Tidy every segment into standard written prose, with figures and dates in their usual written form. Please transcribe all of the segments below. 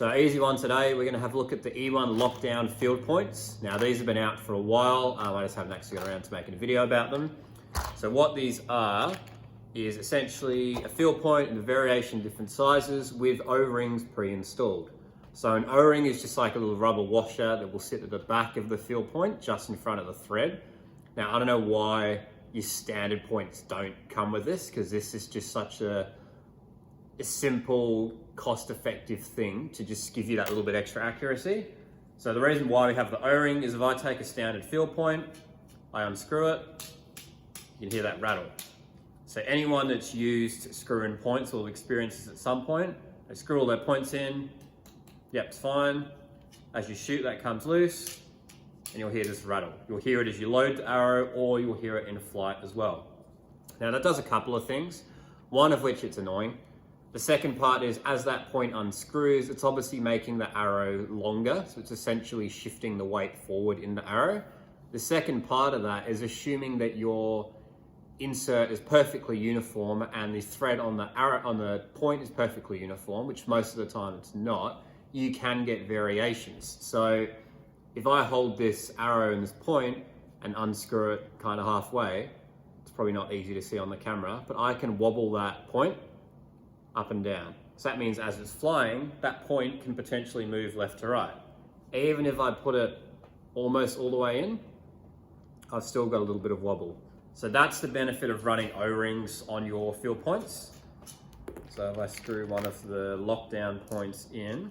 So easy one today, we're going to have a look at the E1 lockdown field points. Now these have been out for a while, I just haven't actually got around to making a video about them. So what these are is essentially a field point in a variation of different sizes with O-rings pre-installed. So an O-ring is just like a little rubber washer that will sit at the back of the field point, just in front of the thread. Now I don't know why your standard points don't come with this, because this is just such a simple, cost-effective thing to just give you that little bit extra accuracy. So the reason why we have the O-ring is if I take a standard field point, I unscrew it, you can hear that rattle. So anyone that's used screw-in points will have experienced this at some point. They screw all their points in, yep, it's fine. As you shoot, that comes loose, and you'll hear this rattle. You'll hear it as you load the arrow, or you'll hear it in flight as well. Now that does a couple of things, one of which it's annoying. The second part is as that point unscrews, it's obviously making the arrow longer, so it's essentially shifting the weight forward in the arrow. The second part of that is assuming that your insert is perfectly uniform and the thread on the arrow on the point is perfectly uniform, which most of the time it's not. You can get variations. So if I hold this arrow and this point and unscrew it kind of halfway, it's probably not easy to see on the camera, but I can wobble that point up and down. So that means as it's flying, that point can potentially move left to right. Even if I put it almost all the way in, I've still got a little bit of wobble. So that's the benefit of running O-rings on your field points. So if I screw one of the lockdown points in,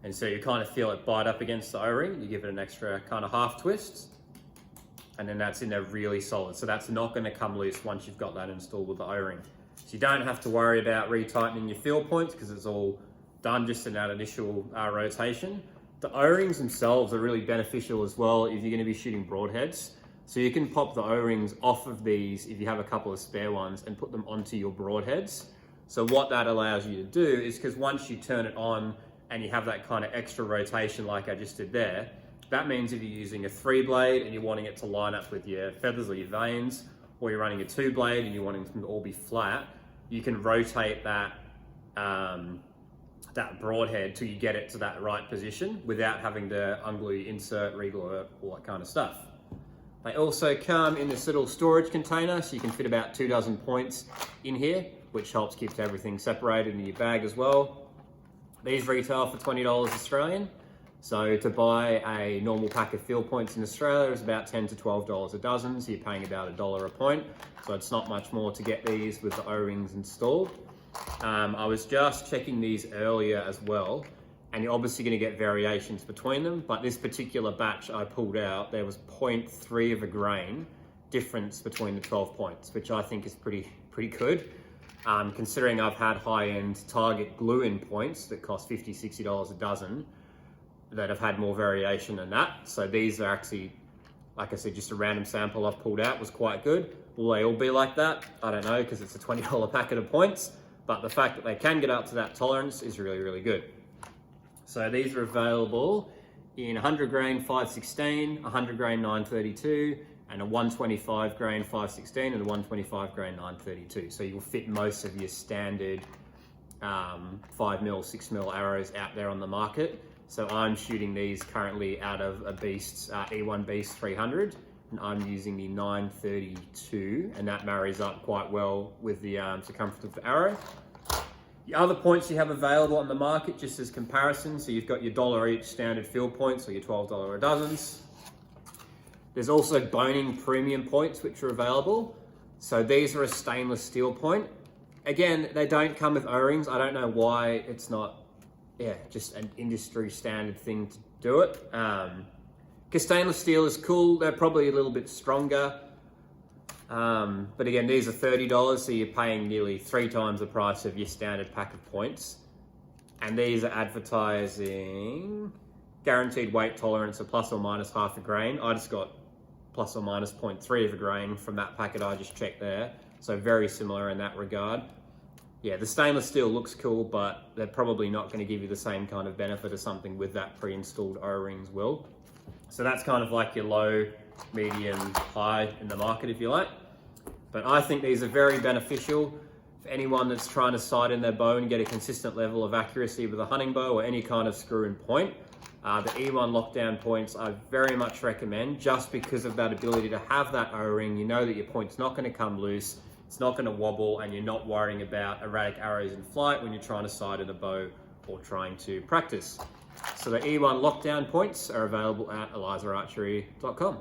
and so you kind of feel it bite up against the O-ring, you give it an extra kind of half twist, and then that's in there really solid. So that's not going to come loose once you've got that installed with the O-ring. So you don't have to worry about retightening your field points because it's all done just in that initial rotation. The O-rings themselves are really beneficial as well if you're going to be shooting broadheads. So you can pop the O-rings off of these if you have a couple of spare ones and put them onto your broadheads. So what that allows you to do is, because once you turn it on and you have that kind of extra rotation like I just did there, that means if you're using a 3-blade and you're wanting it to line up with your feathers or your vanes, or you're running a 2-blade and you're wanting them to all be flat, you can rotate that that broadhead till you get it to that right position without having to unglue, insert, reglue it, all that kind of stuff. They also come in this little storage container, so you can fit about 2 dozen points in here, which helps keep everything separated in your bag as well. These retail for $20 Australian. So to buy a normal pack of field points in Australia is about $10 to $12 a dozen, so you're paying about $1 a point. So it's not much more to get these with the O-rings installed. I was just checking these earlier as well, and you're obviously going to get variations between them, but this particular batch I pulled out, there was 0.3 of a grain difference between the 12 points, which I think is pretty good. Considering I've had high-end Target glue-in points that cost $50, $60 a dozen, that have had more variation than that. So these are actually, like I said, just a random sample I've pulled out was quite good. Will they all be like that? I don't know, because it's a $20 packet of points, but the fact that they can get up to that tolerance is really, really good. So these are available in 100 grain 516, 100 grain 932, and a 125 grain 516 and a 125 grain 932. So you'll fit most of your standard 5mm, 6mm arrows out there on the market. So I'm shooting these currently out of a Beast's E1 Beast 300, and I'm using the 932, and that marries up quite well with the circumference of the arrow. The other points you have available on the market, just as comparison, so you've got your $1 each standard field points, or your $12 a dozens. There's also boning premium points which are available. So these are a stainless steel point. Again, they don't come with O-rings. I don't know why it's not, just an industry standard thing to do it. Because stainless steel is cool. They're probably a little bit stronger. But again, these are $30, so you're paying nearly 3 times the price of your standard pack of points. And these are advertising guaranteed weight tolerance of plus or minus half a grain. I just got plus or minus 0.3 of a grain from that packet I just checked there. So very similar in that regard. Yeah, the stainless steel looks cool, but they're probably not going to give you the same kind of benefit as something with that pre-installed O-rings will. So that's kind of like your low, medium, high in the market, if you like. But I think these are very beneficial. For anyone that's trying to sight in their bow and get a consistent level of accuracy with a hunting bow or any kind of screw and point, the E1 lockdown points I very much recommend, just because of that ability to have that O-ring. You know that your point's not going to come loose, it's not going to wobble, and you're not worrying about erratic arrows in flight when you're trying to sight in a bow or trying to practice. So the E1 lockdown points are available at elizararchery.com.